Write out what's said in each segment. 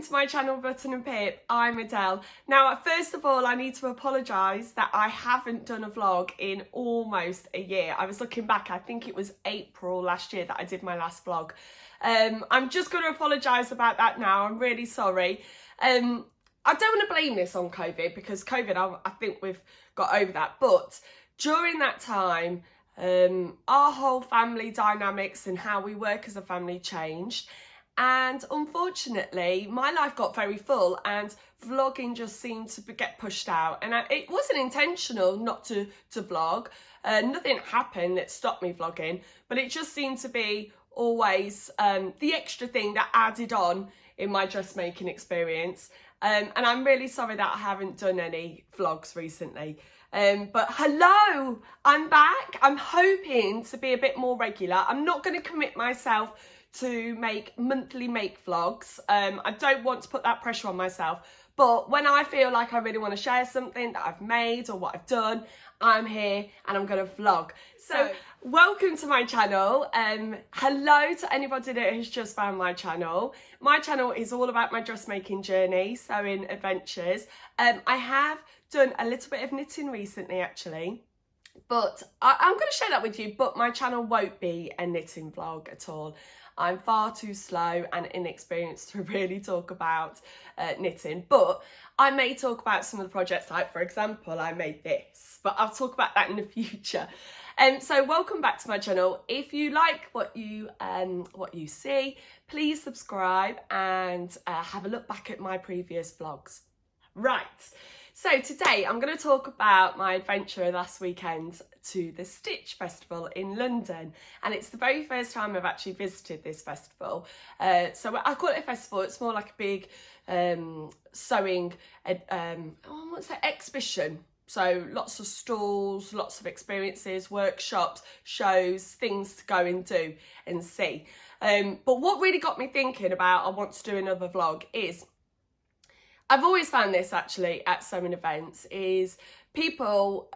welcome to my channel Button and Pip. I'm Adele. Now, first of all, I need to apologise that I haven't done a vlog in almost a year. I was looking back, I think it was April last year that I did my last vlog. I'm just going to apologise about that now. I'm really sorry. I don't want to blame this on COVID because COVID, I think we've got over that. But during that time, our whole family dynamics and how we work as a family changed. And unfortunately, my life got very full and vlogging just seemed to get pushed out. And it wasn't intentional not to vlog. Nothing happened that stopped me vlogging, but it just seemed to be always the extra thing that added on in my dressmaking experience. And I'm really sorry that I haven't done any vlogs recently. But hello, I'm back. I'm hoping to be a bit more regular. I'm not going to commit myself to make monthly make vlogs. I don't want to put that pressure on myself, but when I feel like I really want to share something that I've made or what I've done, I'm here and I'm going to vlog. So welcome to my channel. Hello to anybody that has just found my channel. My channel is all about my dressmaking journey, sewing adventures. I have done a little bit of knitting recently actually, but I'm going to share that with you, but my channel won't be a knitting vlog at all. I'm far too slow and inexperienced to really talk about knitting, but I may talk about some of the projects, like for example, I made this, but I'll talk about that in the future. So welcome back to my channel. If you like what you see, please subscribe and have a look back at my previous vlogs. Right. So today I'm going to talk about my adventure last weekend to the Stitch Festival in London, and it's the very first time I've actually visited this festival. So I call it a festival, it's more like a big sewing exhibition. So lots of stalls, lots of experiences, workshops, shows, things to go and do and see. But what really got me thinking about I want to do another vlog is, I've always found this actually at sewing events, is people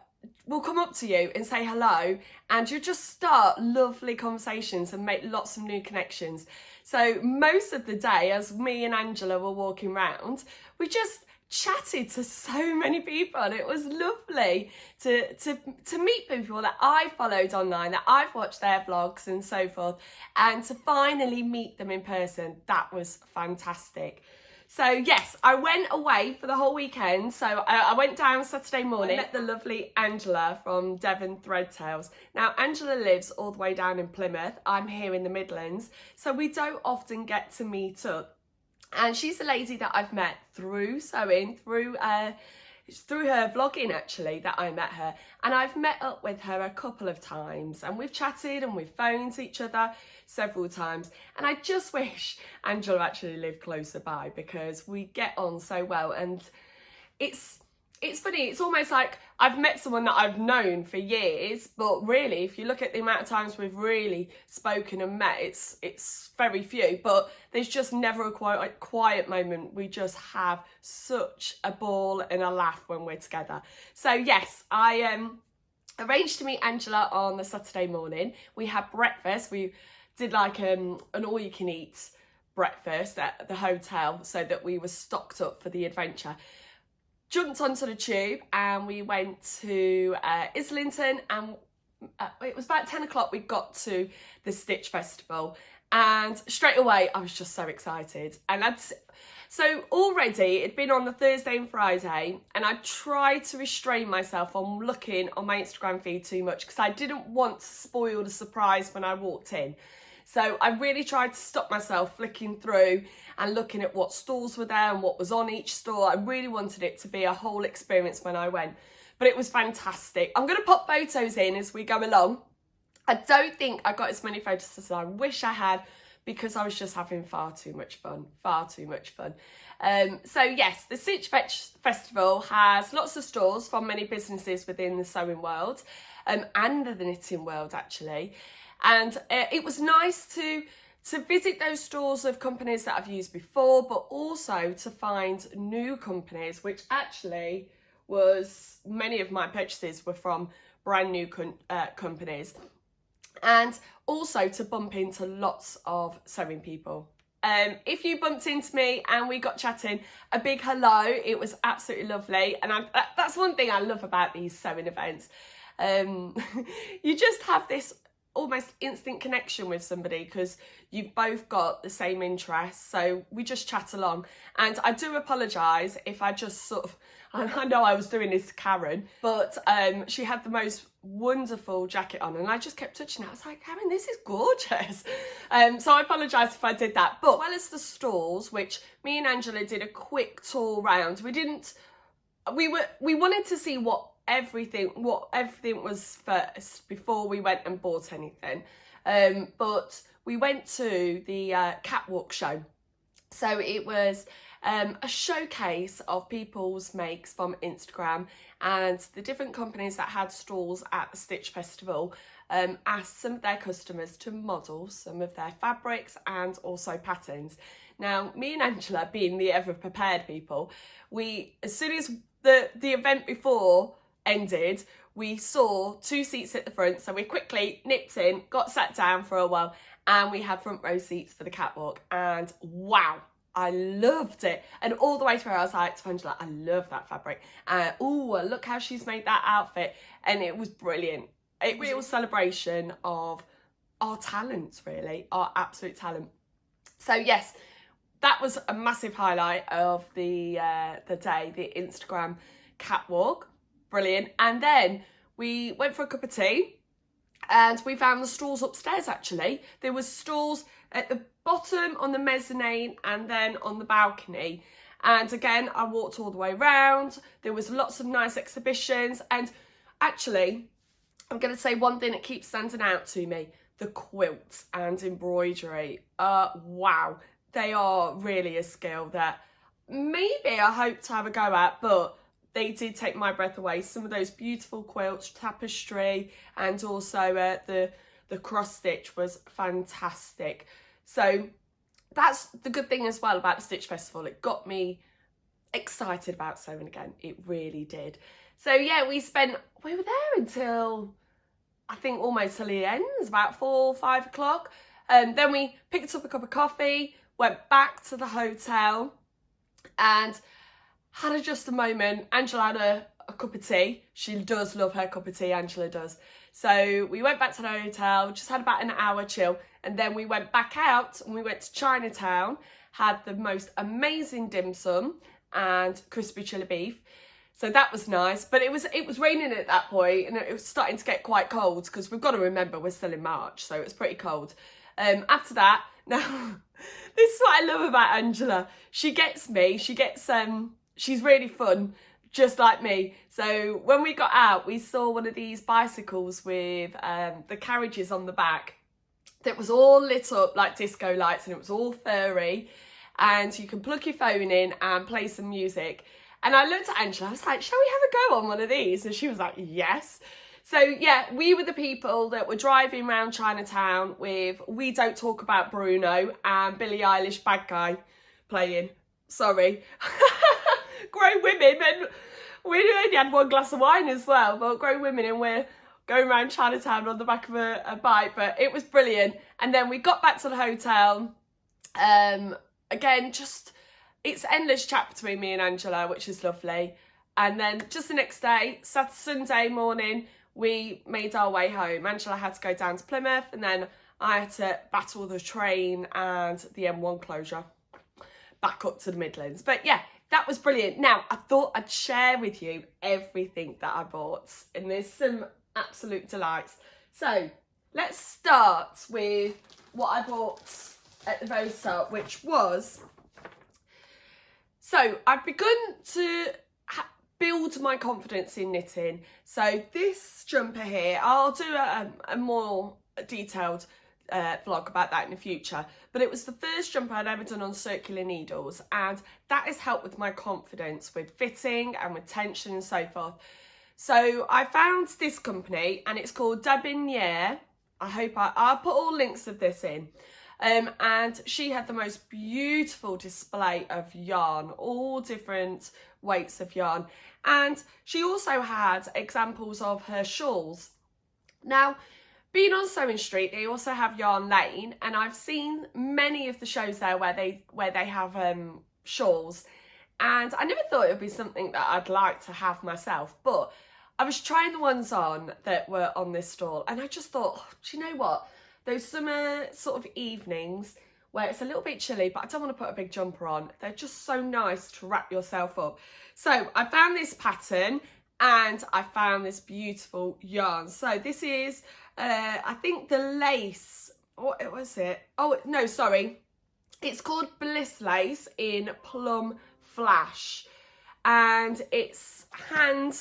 will come up to you and say hello and you just start lovely conversations and make lots of new connections. So most of the day, as me and Angela were walking around, we just chatted to so many people, and it was lovely to meet people that I followed online, that I've watched their vlogs and so forth, and to finally meet them in person. That was fantastic. So yes, I went away for the whole weekend. So I went down Saturday morning, met the lovely Angela from Devon DoveTailed. Now Angela lives all the way down in Plymouth. I'm here in the Midlands, so we don't often get to meet up. And she's a lady that I've met through sewing, through her vlogging actually, that I met her. And I've met up with her a couple of times and we've chatted and we've phoned each other several times. And I just wish Angela actually lived closer by because we get on so well. And it's funny, it's almost like I've met someone that I've known for years, but really if you look at the amount of times we've really spoken and met, it's very few, but there's just never a quiet moment. We just have such a ball and a laugh when we're together. So yes, I arranged to meet Angela on the Saturday morning. We had breakfast. We did like an all-you-can-eat breakfast at the hotel so that we were stocked up for the adventure. Jumped onto the tube and we went to Islington, and it was about 10 o'clock we got to the Stitch Festival, and straight away I was just so excited. And so already it'd been on the Thursday and Friday, and I tried to restrain myself on looking on my Instagram feed too much because I didn't want to spoil the surprise when I walked in. So I really tried to stop myself flicking through and looking at what stalls were there and what was on each stall. I really wanted it to be a whole experience when I went, but it was fantastic. I'm going to pop photos in as we go along. I don't think I got as many photos as I wish I had because I was just having far too much fun. So yes, the Stitch Festival has lots of stalls from many businesses within the sewing world and the knitting world actually. And it was nice to visit those stores of companies that I've used before, but also to find new companies, which actually was, many of my purchases were from brand new companies. And also to bump into lots of sewing people. If you bumped into me and we got chatting, a big hello. It was absolutely lovely. And that's one thing I love about these sewing events. You just have this almost instant connection with somebody because you've both got the same interests, so we just chat along. And I do apologise if I just sort of, I know I was doing this to Karen, but she had the most wonderful jacket on and I just kept touching it. I was like, Karen, this is gorgeous. So I apologise if I did that. But as well as the stalls, which me and Angela did a quick tour round, we wanted to see what everything was first before we went and bought anything. But we went to the catwalk show. So it was a showcase of people's makes from Instagram, and the different companies that had stalls at the Stitch Festival asked some of their customers to model some of their fabrics and also patterns. Now, me and Angela, being the ever prepared people, as soon as the event before ended, we saw 2 seats at the front, so we quickly nipped in, got sat down for a while, and we had front row seats for the catwalk. And wow, I loved it. And all the way through I was like to Angela, I love that fabric. Oh, look how she's made that outfit. And it was brilliant. It was a real celebration of our talents, really, our absolute talent. So yes, that was a massive highlight of the day, the Instagram catwalk. Brilliant. And then we went for a cup of tea and we found the stalls upstairs. Actually, there was stalls at the bottom on the mezzanine and then on the balcony. And again, I walked all the way around. There was lots of nice exhibitions. And actually, I'm going to say one thing that keeps standing out to me: the quilts and embroidery. Wow, they are really a skill that maybe I hope to have a go at, but they did take my breath away. Some of those beautiful quilts, tapestry, and also the cross stitch was fantastic. So that's the good thing as well about the Stitch Festival. It got me excited about sewing again. It really did. So yeah, we were there until I think almost till the end, about 4 or 5 o'clock. Then we picked up a cup of coffee, went back to the hotel and had just a moment. Angela had a cup of tea. She does love her cup of tea, Angela does. So we went back to the hotel, just had about an hour chill, and then we went back out and we went to Chinatown, had the most amazing dim sum and crispy chili beef. So that was nice, but it was raining at that point and it was starting to get quite cold because we've got to remember we're still in March, so it was pretty cold. After that, now this is what I love about Angela. She gets me, she's really fun, just like me. So when we got out, we saw one of these bicycles with the carriages on the back that was all lit up like disco lights, and it was all furry, and you can plug your phone in and play some music. And I looked at Angela, I was like, shall we have a go on one of these? And she was like, yes. So yeah, we were the people that were driving around Chinatown with We Don't Talk About Bruno and Billie Eilish Bad Guy playing. Sorry. Grown women, and we only had 1 glass of wine as well, but grown women, and we're going around Chinatown on the back of a bike, but it was brilliant. And then we got back to the hotel. Again, just, it's endless chat between me and Angela, which is lovely. And then just the next day, Sunday morning, we made our way home. Angela had to go down to Plymouth, and then I had to battle the train and the M1 closure back up to the Midlands. But yeah, that was brilliant. Now, I thought I'd share with you everything that I bought, and there's some absolute delights. So let's start with what I bought at the very start, which was, so I've begun to build my confidence in knitting. So this jumper here, I'll do a more detailed vlog about that in the future, but it was the first jumper I'd ever done on circular needles, and that has helped with my confidence with fitting and with tension and so forth. So I found this company, and it's called Debonnaire. I hope I'll put all links of this in. And she had the most beautiful display of yarn, all different weights of yarn, and she also had examples of her shawls. Now, being on Sewing Street, they also have Yarn Lane, and I've seen many of the shows there where they have shawls, and I never thought it would be something that I'd like to have myself, but I was trying the ones on that were on this stall, and I just thought, oh, do you know what? Those summer sort of evenings where it's a little bit chilly, but I don't want to put a big jumper on, they're just so nice to wrap yourself up. So I found this pattern and I found this beautiful yarn. So this is, I think the lace, what was it? Oh, no, sorry. It's called Bliss Lace in Plum Flash, and it's hand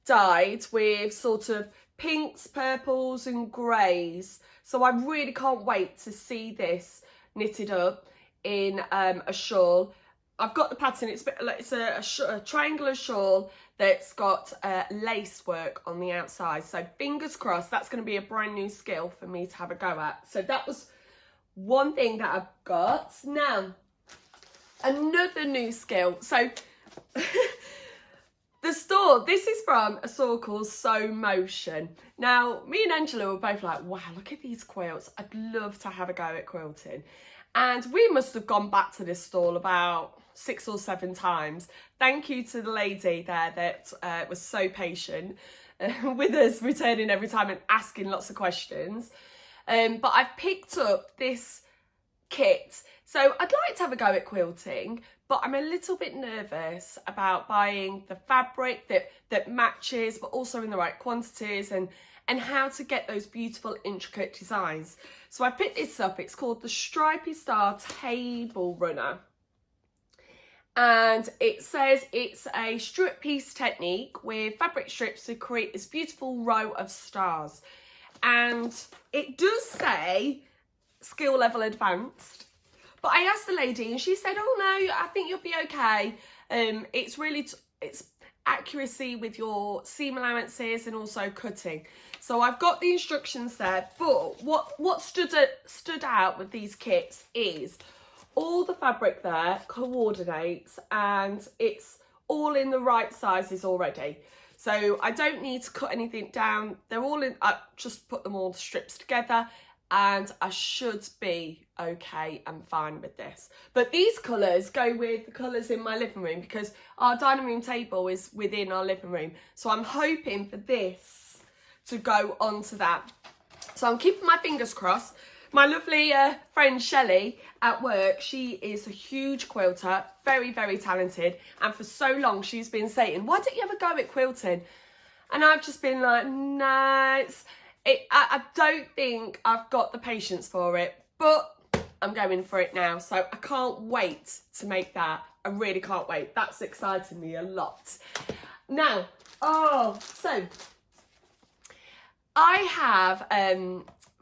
dyed with sort of pinks, purples and greys. So I really can't wait to see this knitted up in a shawl. I've got the pattern, it's a triangular shawl that's got lace work on the outside. So fingers crossed, that's going to be a brand new skill for me to have a go at. So that was one thing that I've got. Now, another new skill. So the store, this is from a store called Sewmotion. Now, me and Angela were both like, wow, look at these quilts. I'd love to have a go at quilting. And we must have gone back to this stall about 6 or 7 times. Thank you to the lady there that was so patient with us, returning every time and asking lots of questions. But I've picked up this kit. So I'd like to have a go at quilting, but I'm a little bit nervous about buying the fabric that matches, but also in the right quantities, and how to get those beautiful intricate designs. So I picked this up. It's called the Stripy Star Table Runner. And it says it's a strip piece technique with fabric strips to create this beautiful row of stars. And it does say skill level advanced. But I asked the lady and she said, oh no, I think you'll be okay. It's really, it's accuracy with your seam allowances and also cutting. So I've got the instructions there, but what stood out with these kits is all the fabric there coordinates and it's all in the right sizes already. So I don't need to cut anything down. They're all in, I just put them all the strips together and I should be okay and fine with this. But these colours go with the colours in my living room because our dining room table is within our living room. So I'm hoping for this to go onto that. So I'm keeping my fingers crossed. My lovely friend Shelley at work, she is a huge quilter, very, very talented. And for so long she's been saying, why don't you ever go at quilting? And I've just been like, nah, I don't think I've got the patience for it, but I'm going for it now. So I can't wait to make that. I really can't wait. That's exciting me a lot. Now, so I have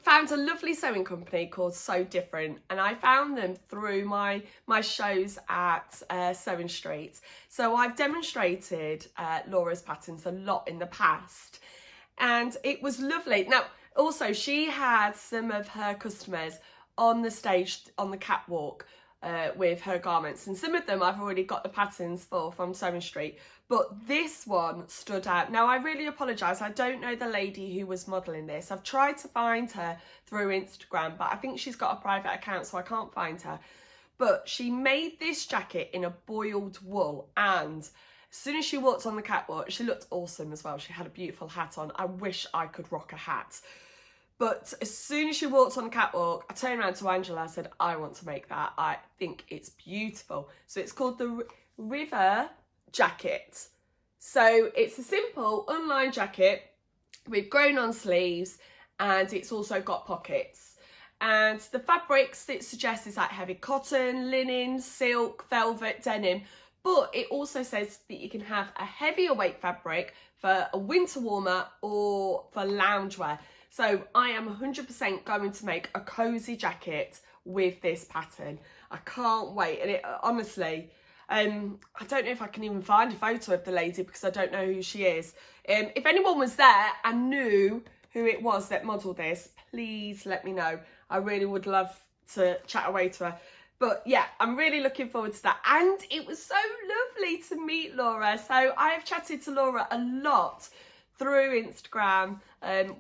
found a lovely sewing company called SewDifferent, and I found them through my shows at Sewing Street. So I've demonstrated Laura's patterns a lot in the past, and it was lovely. Now, also, she had some of her customers on the stage, on the catwalk with her garments, and some of them I've already got the patterns for from Sewing Street, but this one stood out. Now, I really apologise, I don't know the lady who was modelling this. I've tried to find her through Instagram, but I think she's got a private account, so I can't find her. But she made this jacket in a boiled wool, and as soon as she walked on the catwalk, she looked awesome as well. She had a beautiful hat on. I wish I could rock a hat. But as soon as she walked on the catwalk, I turned around to Angela, I said, I want to make that. I think it's beautiful. So it's called the River Jacket. So it's a simple unlined jacket with grown on sleeves, and it's also got pockets. And the fabrics it suggests is like heavy cotton, linen, silk, velvet, denim. But it also says that you can have a heavier weight fabric for a winter warmer or for loungewear. So I am 100% going to make a cozy jacket with this pattern. I can't wait. And it honestly, I don't know if I can even find a photo of the lady because I don't know who she is. If anyone was there and knew who it was that modelled this, please let me know. I really would love to chat away to her. But yeah, I'm really looking forward to that. And it was so lovely to meet Laura. So I have chatted to Laura a lot through Instagram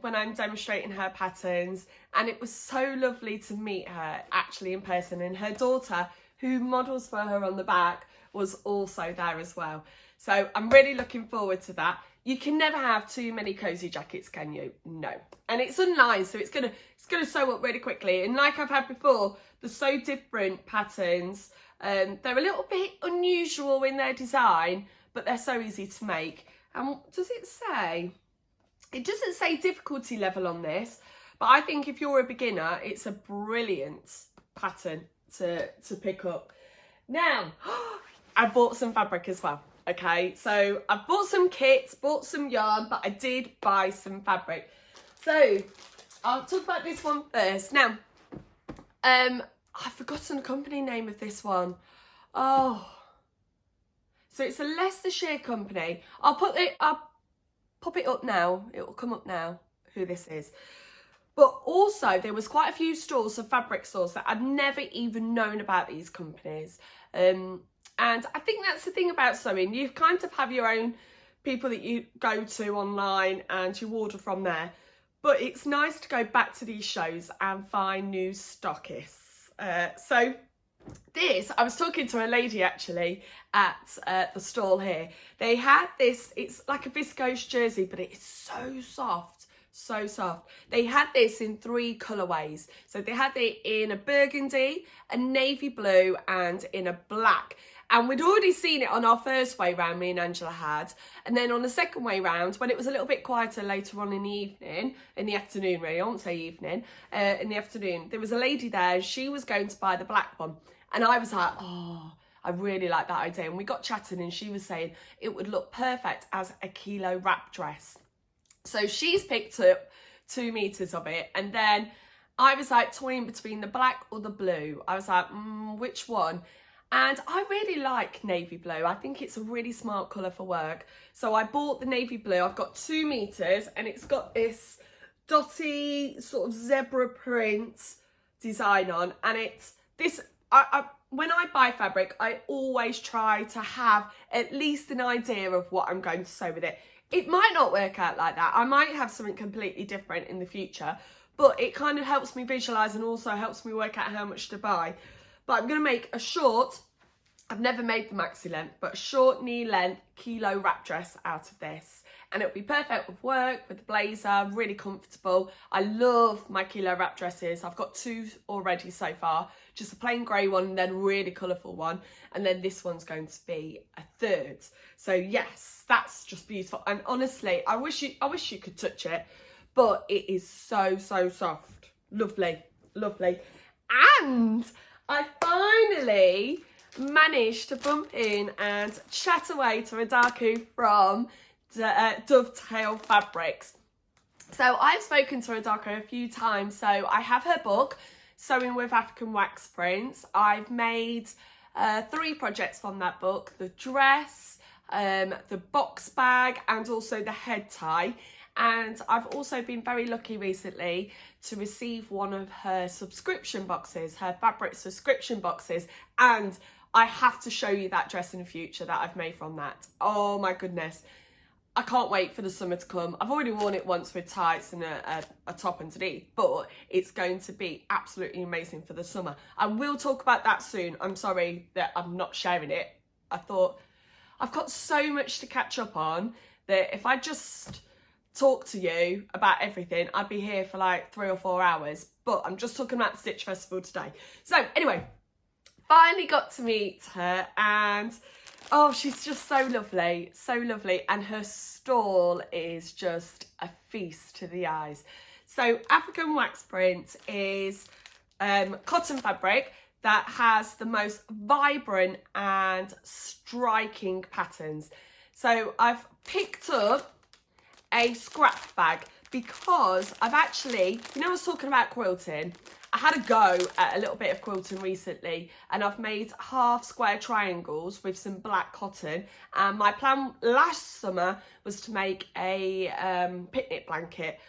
when I'm demonstrating her patterns, and it was so lovely to meet her actually in person, and her daughter, who models for her on the back, was also there as well. So I'm really looking forward to that. You can never have too many cozy jackets, can you? No. And it's unlined, so it's gonna sew up really quickly. And like I've had before, the SewDifferent patterns, they're a little bit unusual in their design, but they're so easy to make. And does it say? It doesn't say difficulty level on this, but I think if you're a beginner, it's a brilliant pattern to pick up. Now, I bought some fabric as well. Okay, so I've bought some kits, bought some yarn, but I did buy some fabric. So I'll talk about this one first. Now, I've forgotten the company name of this one. Oh, so it's a Leicestershire company. I'll pop it up now. It will come up now who this is. But also there was quite a few stores of fabric stores that I'd never even known about these companies. And I think that's the thing about sewing. You kind of have your own people that you go to online and you order from there. But it's nice to go back to these shows and find new stockists. So this, I was talking to a lady actually at the stall here. They had this, it's like a viscose jersey, but it is so soft. So soft. They had this in 3 colourways. So they had it in a burgundy, a navy blue, and in a black. And we'd already seen it on our first way round, me and Angela had. And then on the second way round, when it was a little bit quieter later on in the evening, in the afternoon really, I won't say evening, in the afternoon, there was a lady there, she was going to buy the black one. And I was like, oh, I really like that idea. And we got chatting and she was saying it would look perfect as a kilo wrap dress. So she's picked up 2 meters of it, and then I was like toying between the black or the blue. I was like, which one? And I really like navy blue. I think it's a really smart colour for work. So I bought the navy blue. I've got 2 meters, and it's got this dotty sort of zebra print design on, and it's this. When I buy fabric, I always try to have at least an idea of what I'm going to sew with it. It might not work out like that. I might have something completely different in the future, but it kind of helps me visualise and also helps me work out how much to buy. But I'm going to make a short, I've never made the maxi length, but a short knee length kilo wrap dress out of this. And it'll be perfect with work, with the blazer, really comfortable. I love my kilo wrap dresses. I've got 2 already so far. Just a plain grey one and then a really colourful one. And then this one's going to be a 3rd. So yes, that's just beautiful. And honestly, I wish you could touch it, but it is so, so soft. Lovely, lovely. And I finally managed to bump in and chat away to Adaku from DoveTailed Fabrics. So I've spoken to Adaku a few times. So I have her book, Sewing with African Wax Prints. I've made 3 projects from that book: the dress, the box bag, and also the head tie. And I've also been very lucky recently to receive one of her subscription boxes, her fabric subscription boxes. And I have to show you that dress in the future that I've made from that. Oh my goodness. I can't wait for the summer to come. I've already worn it once with tights and a top underneath, but it's going to be absolutely amazing for the summer. I will talk about that soon. I'm sorry that I'm not sharing it. I thought I've got so much to catch up on that if I just talk to you about everything, I'd be here for like 3 or 4 hours, but I'm just talking about the Stitch Festival today. So anyway, finally got to meet her, and oh, she's just so lovely, and her stall is just a feast to the eyes. So African wax print is cotton fabric that has the most vibrant and striking patterns. So I've picked up a scrap bag because I've actually, you know, I was talking about quilting. I had a go at a little bit of quilting recently, and I've made half square triangles with some black cotton. And my plan last summer was to make a picnic blanket,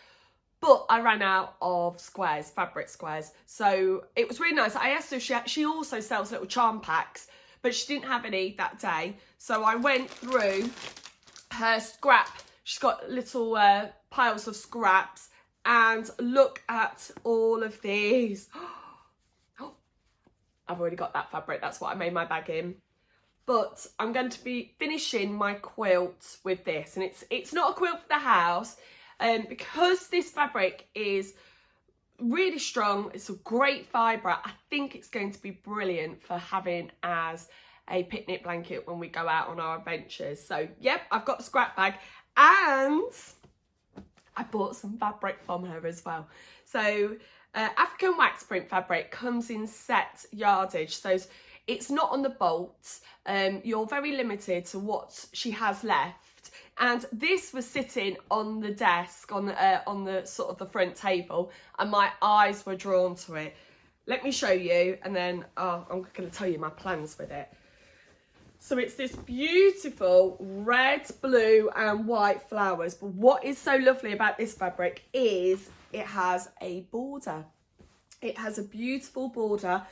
but I ran out of squares, fabric squares. So it was really nice. I asked her, she also sells little charm packs, but she didn't have any that day. So I went through her scrap She's got little piles of scraps, and look at all of these. I've already got that fabric, that's what I made my bag in. But I'm going to be finishing my quilt with this, and it's not a quilt for the house, because this fabric is really strong. It's a great fibre. I think it's going to be brilliant for having as a picnic blanket when we go out on our adventures. So yep, I've got the scrap bag, and I bought some fabric from her as well. So African wax print fabric comes in set yardage, so it's not on the bolts. You're very limited to what she has left, and this was sitting on the desk on the sort of the front table, and my eyes were drawn to it. Let me show you, and then I'm going to tell you my plans with it. So it's this beautiful red, blue and white flowers. But what is so lovely about this fabric is it has a border. It has a beautiful border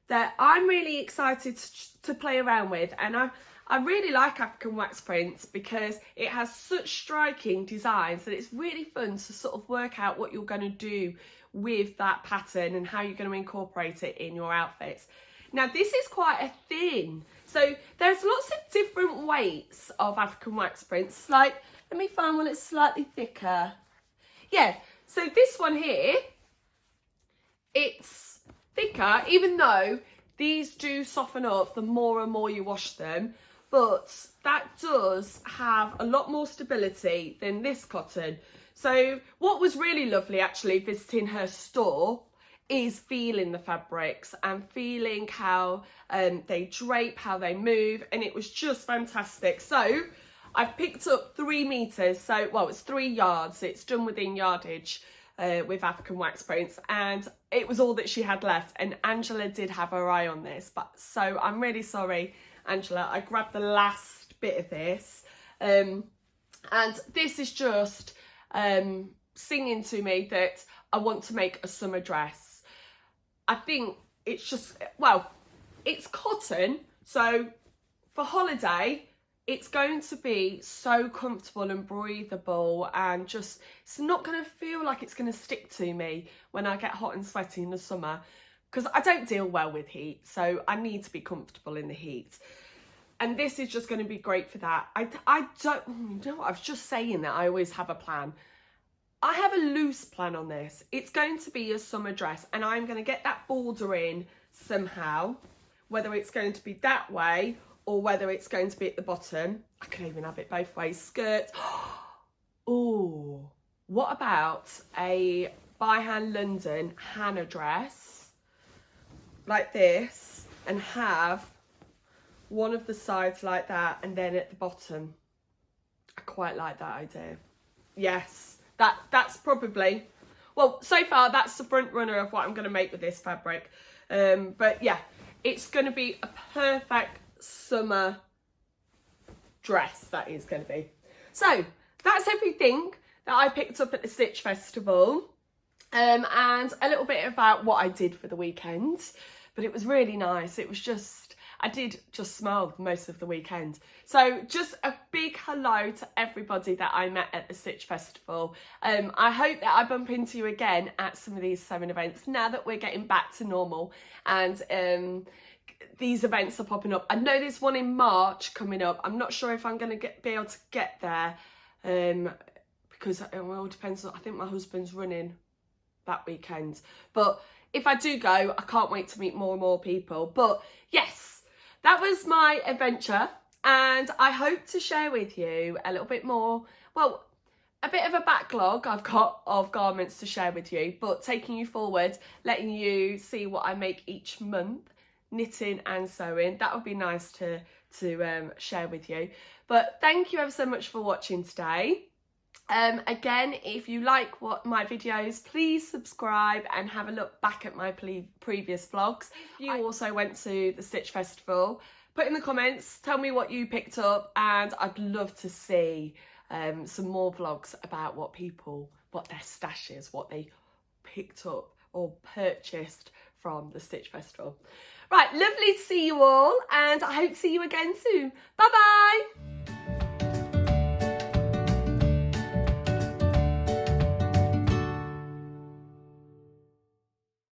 that I'm really excited to play around with. And I really like African wax prints because it has such striking designs that it's really fun to sort of work out what you're going to do with that pattern and how you're going to incorporate it in your outfits. Now this is quite a thin, so there's lots of different weights of African wax prints. Like, let me find one that's slightly thicker. Yeah, so this one here, it's thicker, even though these do soften up the more and more you wash them, but that does have a lot more stability than this cotton. So what was really lovely actually visiting her store is feeling the fabrics and feeling how they drape, how they move, and it was just fantastic. So I've picked up 3 meters, so well, it's 3 yards. It's done within yardage with African wax prints, and it was all that she had left. And Angela did have her eye on this, but so I'm really sorry, Angela. I grabbed the last bit of this, and this is just singing to me that I want to make a summer dress. I think it's just, well, it's cotton, so for holiday, it's going to be so comfortable and breathable, and just, it's not going to feel like it's going to stick to me when I get hot and sweaty in the summer, because I don't deal well with heat, so I need to be comfortable in the heat. And this is just going to be great for that. I don't, you know what, I was just saying that I always have a plan. I have a loose plan on this. It's going to be a summer dress, and I'm going to get that border in somehow, whether it's going to be that way or whether it's going to be at the bottom. I can even have it both ways. Skirt. Oh, what about a by hand London Hannah dress like this, and have one of the sides like that, and then at the bottom? I quite like that idea. Yes. That's probably, well, so far that's the front runner of what I'm going to make with this fabric. But yeah, it's going to be a perfect summer dress, that is going to be. So that's everything that I picked up at the Stitch Festival, and a little bit about what I did for the weekend. But it was really nice. It was just, I did just smile most of the weekend. So just a big hello to everybody that I met at the Stitch Festival. I hope that I bump into you again at some of these sewing events now that we're getting back to normal, and these events are popping up. I know there's one in March coming up. I'm not sure if I'm going to be able to get there, because it all depends on, I think my husband's running that weekend. But if I do go, I can't wait to meet more and more people. But yes, that was my adventure, and I hope to share with you a little bit more, well, a bit of a backlog I've got of garments to share with you, but taking you forward, letting you see what I make each month, knitting and sewing. That would be nice to share with you. But thank you ever so much for watching today. Again, if you like my videos, please subscribe and have a look back at my previous vlogs. If you also went to the Stitch Festival, put in the comments, tell me what you picked up, and I'd love to see some more vlogs about what their stash is, what they picked up or purchased from the Stitch Festival. Right, lovely to see you all, and I hope to see you again soon. Bye bye.